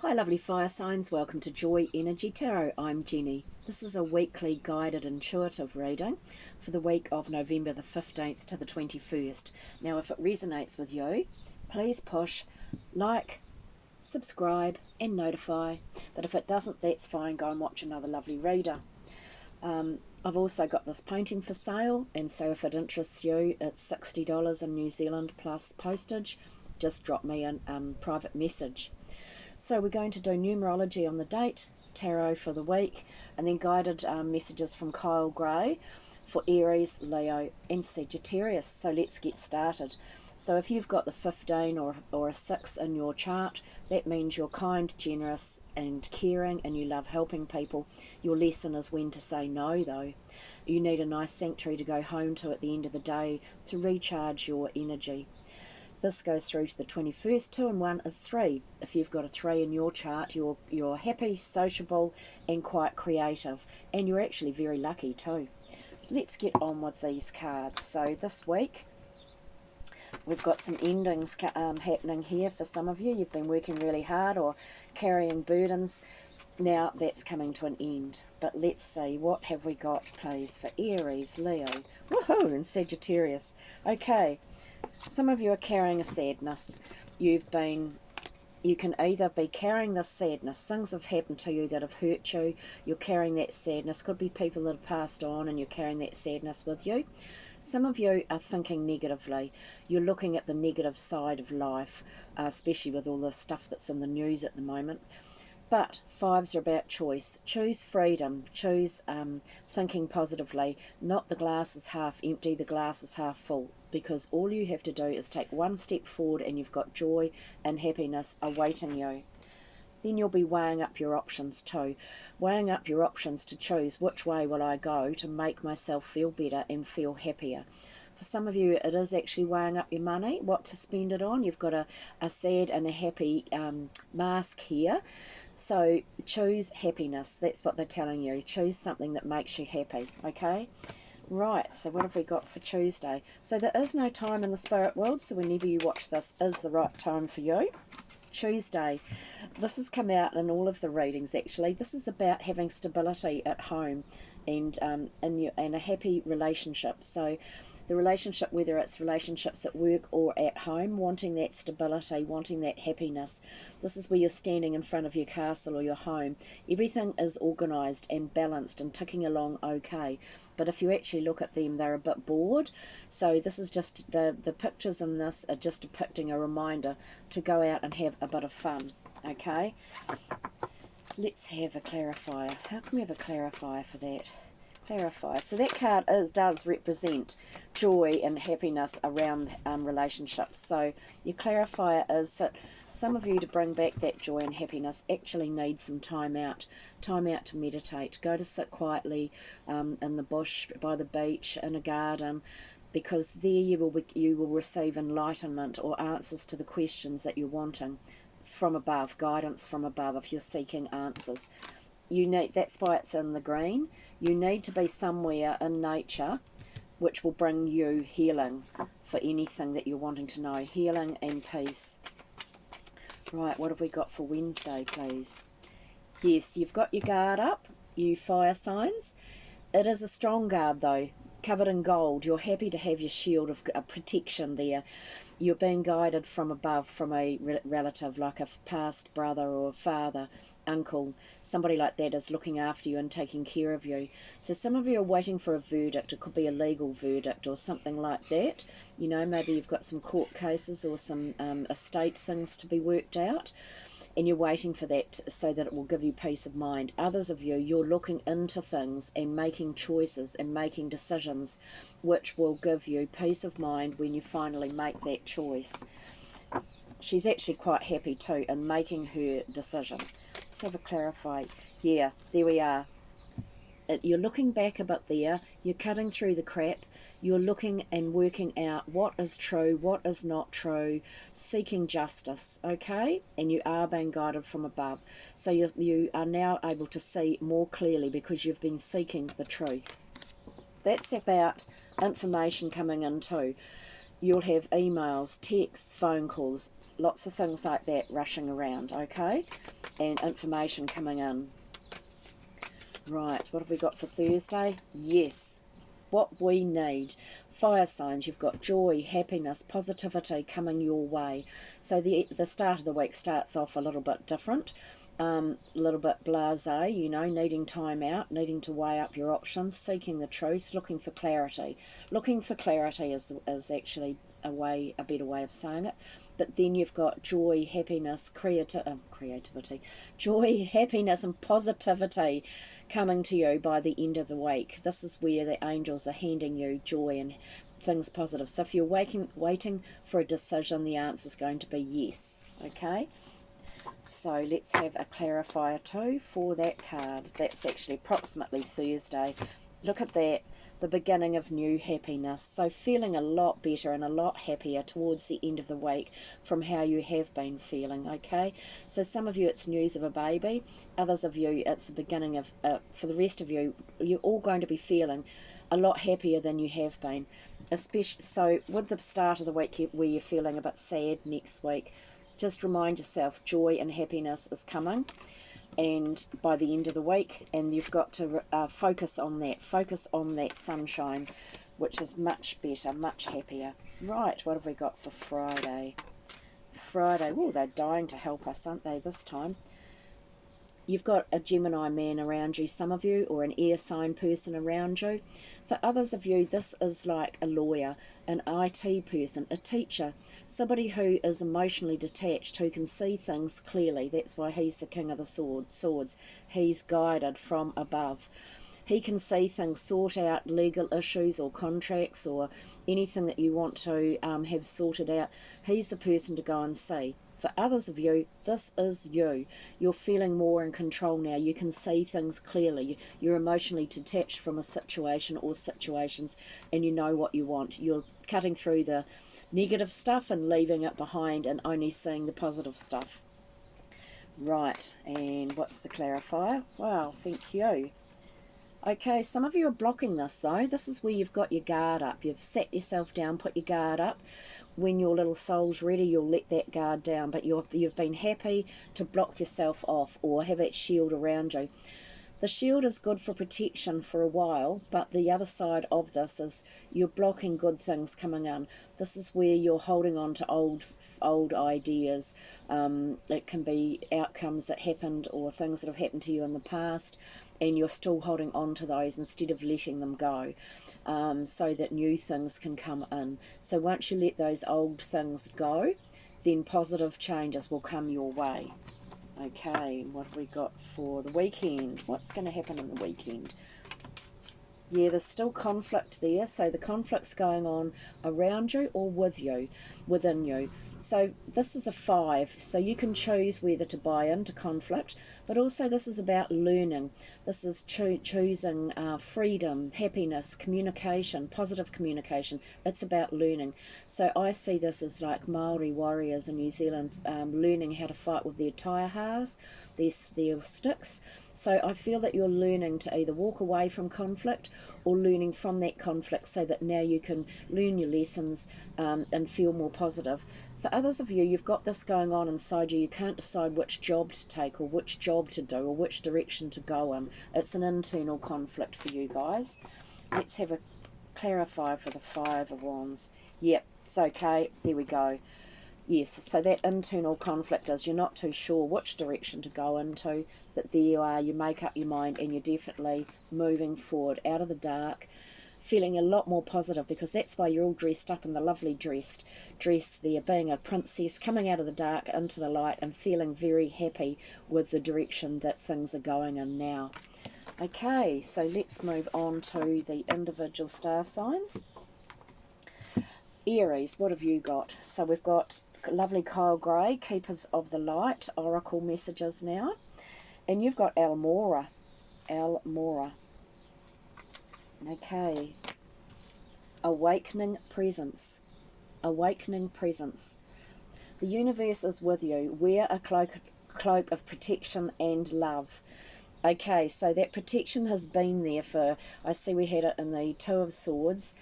Hi lovely fire signs, welcome to Joy Energy Tarot. I'm Jenny. This is a weekly guided intuitive reading for the week of November the 15th to the 21st. Now if it resonates with you, please push like, subscribe and notify. But if it doesn't, that's fine, go and watch another lovely reader. I've also got this painting for sale, and so if it interests you, it's $60 in New Zealand plus postage. Just drop me a private message. So we're going to do numerology on the date, tarot for the week, and then guided messages from Kyle Gray for Aries, Leo and Sagittarius. So let's get started. So if you've got the 15 or a 6 in your chart, that means you're kind, generous and caring and you love helping people. Your lesson is when to say no though. You need a nice sanctuary to go home to at the end of the day to recharge your energy. This goes through to the 21st. 2 and 1 is 3. If you've got a 3 in your chart, you're happy, sociable and quite creative, and you're actually very lucky too. Let's get on with these cards. So this week we've got some endings happening here for some of you. You've been working really hard or carrying burdens. Now that's coming to an end. But let's see, what have we got please for Aries, Leo, woohoo, and Sagittarius. Okay. Some of you are carrying a sadness. You can either be carrying this sadness, things have happened to you that have hurt you, you're carrying that sadness, could be people that have passed on and you're carrying that sadness with you. Some of you are thinking negatively, you're looking at the negative side of life, especially with all the stuff that's in the news at the moment. But 5s are about choice. Choose freedom. Choose thinking positively. Not the glass is half empty, the glass is half full. Because all you have to do is take one step forward and you've got joy and happiness awaiting you. Then you'll be weighing up your options too. Weighing up your options to choose which way will I go to make myself feel better and feel happier. For some of you, it is actually weighing up your money, what to spend it on. You've got a sad and a happy mask here. So choose happiness. That's what they're telling you. Choose something that makes you happy, okay? Right, so what have we got for Tuesday? So there is no time in the spirit world, so whenever you watch this is the right time for you. Tuesday, this has come out in all of the readings actually. This is about having stability at home and a happy relationship. So the relationship, whether it's relationships at work or at home, wanting that stability, wanting that happiness. This is where you're standing in front of your castle or your home. Everything is organised and balanced and ticking along okay. But if you actually look at them, they're a bit bored. So this is just, the pictures in this are just depicting a reminder to go out and have a bit of fun, okay? Let's have a clarifier. How can we have a clarifier for that? Clarifier. So that card does represent joy and happiness around relationships. So your clarifier is that some of you, to bring back that joy and happiness, actually need some time out to meditate. Go to sit quietly in the bush, by the beach, in a garden, because there you will receive enlightenment or answers to the questions that you're wanting from above, guidance from above if you're seeking answers. That's why it's in the green. You need to be somewhere in nature which will bring you healing for anything that you're wanting to know. Healing and peace. Right, what have we got for Wednesday, please? Yes, you've got your guard up, you fire signs. It is a strong guard though, covered in gold. You're happy to have your shield of protection there. You're being guided from above, from a relative, like a past brother or father, uncle, somebody like that is looking after you and taking care of you. So some of you are waiting for a verdict. It could be a legal verdict or something like that. You know, maybe you've got some court cases or some estate things to be worked out, and you're waiting for that so that it will give you peace of mind. Others of you, you're looking into things and making choices and making decisions which will give you peace of mind when you finally make that choice. She's actually quite happy too in making her decision. Let's have a clarify. Yeah, there we are. You're looking back a bit there. You're cutting through the crap. You're looking and working out what is true, what is not true, seeking justice, okay? And you are being guided from above. So you are now able to see more clearly because you've been seeking the truth. That's about information coming in too. You'll have emails, texts, phone calls. lots of things like that rushing around, okay? And information coming in. Right, what have we got for Thursday? Yes, what we need. Fire signs, you've got joy, happiness, positivity coming your way. So the start of the week starts off a little bit different, a little bit blasé, you know, needing time out, needing to weigh up your options, seeking the truth, looking for clarity. Looking for clarity is actually a better way of saying it. But then you've got joy, happiness, creativity, joy, happiness, and positivity coming to you by the end of the week. This is where the angels are handing you joy and things positive. So if you're waiting for a decision, the answer is going to be yes. Okay? So let's have a clarifier too for that card. That's actually approximately Thursday. Look at that. The beginning of new happiness. So feeling a lot better and a lot happier towards the end of the week from how you have been feeling, okay? So some of you it's news of a baby, others of you it's the beginning of, for the rest of you, you're all going to be feeling a lot happier than you have been. Especially, so with the start of the week where you're feeling a bit sad next week, just remind yourself joy and happiness is coming, and by the end of the week, and you've got to focus on that sunshine, which is much better, much happier. Right, what have we got for Friday? Oh, they're dying to help us, aren't they, this time? You've got a Gemini man around you, some of you, or an air sign person around you. For others of you, this is like a lawyer, an IT person, a teacher, somebody who is emotionally detached, who can see things clearly. That's why he's the king of the swords. He's guided from above. He can see things, sort out legal issues or contracts or anything that you want to have sorted out. He's the person to go and see. For others of you, this is you. You're feeling more in control now. You can see things clearly. You're emotionally detached from a situation or situations, and you know what you want. You're cutting through the negative stuff and leaving it behind and only seeing the positive stuff. Right, and what's the clarifier? Wow, thank you. Okay, some of you are blocking this though. This is where you've got your guard up. You've sat yourself down, put your guard up. When your little soul's ready, you'll let that guard down, but you've been happy to block yourself off or have that shield around you. The shield is good for protection for a while, but the other side of this is you're blocking good things coming in. This is where you're holding on to old ideas. It can be outcomes that happened or things that have happened to you in the past, and you're still holding on to those instead of letting them go, so that new things can come in. So once you let those old things go, then positive changes will come your way. Okay, what have we got for the weekend? What's going to happen in the weekend? Yeah, there's still conflict there, so the conflict's going on around you or with you, within you. So this is a 5, so you can choose whether to buy into conflict, but also this is about learning. This is choosing freedom, happiness, communication, positive communication. It's about learning. So I see this as like Maori warriors in New Zealand learning how to fight with their taiahaas, their sticks. So I feel that you're learning to either walk away from conflict or learning from that conflict so that now you can learn your lessons and feel more positive. For others of you, you've got this going on inside you. You can't decide which job to take or which job to do or which direction to go in. It's an internal conflict for you guys. Let's have a clarifier for the 5 of Wands. Yep, it's okay. There we go. Yes, so that internal conflict is you're not too sure which direction to go into, but there you are, you make up your mind and you're definitely moving forward out of the dark, feeling a lot more positive, because that's why you're all dressed up in the lovely dress there, being a princess, coming out of the dark into the light and feeling very happy with the direction that things are going in now. Okay, so let's move on to the individual star signs. Aries, what have you got? So we've got lovely Kyle Gray, Keepers of the Light, Oracle messages now. And you've got Almora. Okay. Awakening presence. The universe is with you. Wear a cloak of protection and love. Okay, so that protection has been there for, I see we had it in the 2 of Swords.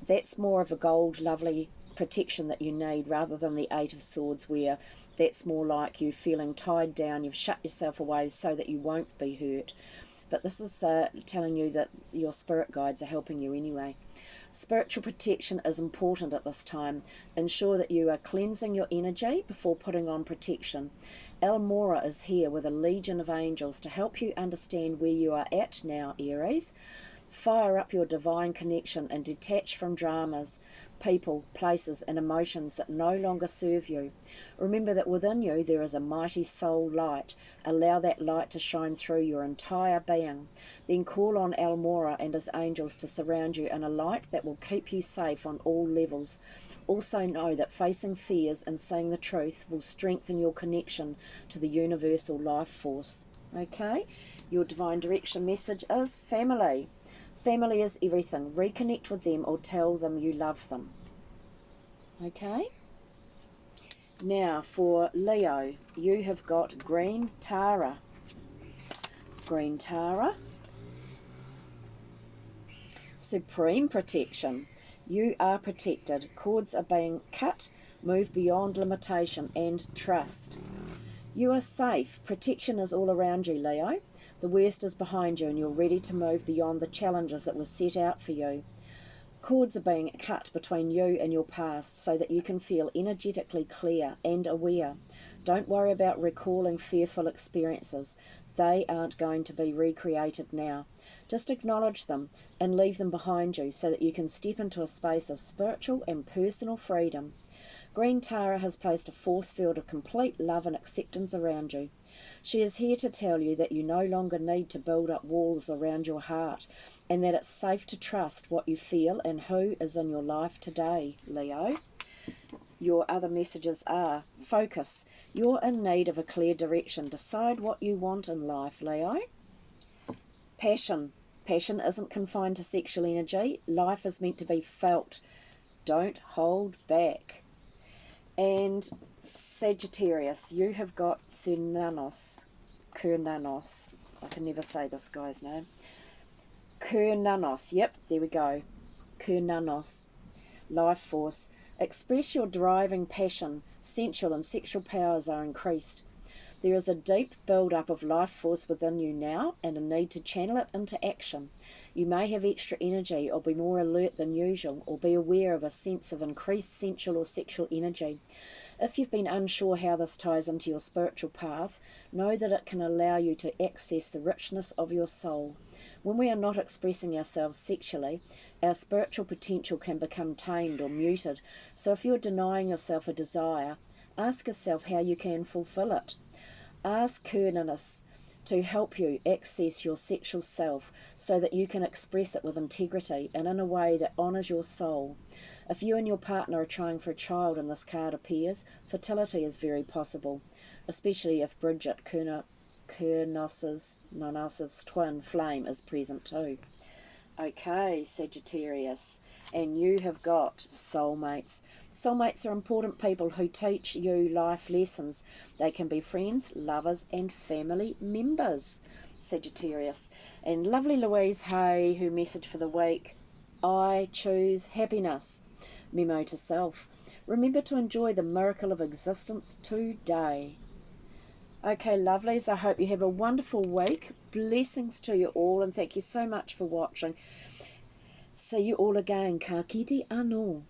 That's more of a gold, lovely protection that you need, rather than the Eight of Swords, where that's more like you feeling tied down, you've shut yourself away so that you won't be hurt. But this is telling you that your spirit guides are helping you anyway. Spiritual protection is important at this time. Ensure that you are cleansing your energy before putting on protection. Elmora is here with a legion of angels to help you understand where you are at now, Aries. Fire up your divine connection and detach from dramas, people, places, and emotions that no longer serve you. Remember that within you there is a mighty soul light. Allow that light to shine through your entire being. Then call on Elmora and his angels to surround you in a light that will keep you safe on all levels. Also know that facing fears and saying the truth will strengthen your connection to the universal life force. Okay? Your divine direction message is family. Family is everything. Reconnect with them or tell them you love them. Okay? Now for Leo, you have got Green Tara. Green Tara. Supreme protection. You are protected. Cords are being cut. Move beyond limitation and trust. You are safe. Protection is all around you, Leo. The worst is behind you and you're ready to move beyond the challenges that were set out for you. Cords are being cut between you and your past so that you can feel energetically clear and aware. Don't worry about recalling fearful experiences. They aren't going to be recreated now. Just acknowledge them and leave them behind you so that you can step into a space of spiritual and personal freedom. Green Tara has placed a force field of complete love and acceptance around you. She is here to tell you that you no longer need to build up walls around your heart, and that it's safe to trust what you feel and who is in your life today, Leo. Your other messages are: focus. You're in need of a clear direction. Decide what you want in life, Leo. Passion. Passion isn't confined to sexual energy. Life is meant to be felt. Don't hold back. And Sagittarius, you have got Kurnanos. I can never say this guy's name. Kurnanos, yep, there we go. Kurnanos, life force. Express your driving passion. Sensual and sexual powers are increased. There is a deep build-up of life force within you now and a need to channel it into action. You may have extra energy or be more alert than usual, or be aware of a sense of increased sensual or sexual energy. If you've been unsure how this ties into your spiritual path, know that it can allow you to access the richness of your soul. When we are not expressing ourselves sexually, our spiritual potential can become tamed or muted. So if you're denying yourself a desire, ask yourself how you can fulfill it. Ask Kurnanos to help you access your sexual self so that you can express it with integrity and in a way that honours your soul. If you and your partner are trying for a child and this card appears, fertility is very possible, especially if Bridget, Kurnanos's twin flame, is present too. Okay, Sagittarius, and you have got soulmates. Soulmates are important people who teach you life lessons. They can be friends, lovers, and family members, Sagittarius. And lovely Louise Hay, who messaged for the week, I choose happiness. Memo to self. Remember to enjoy the miracle of existence today. Okay, lovelies, I hope you have a wonderful week. Blessings to you all, and thank you so much for watching. See you all again. Ka kite anō.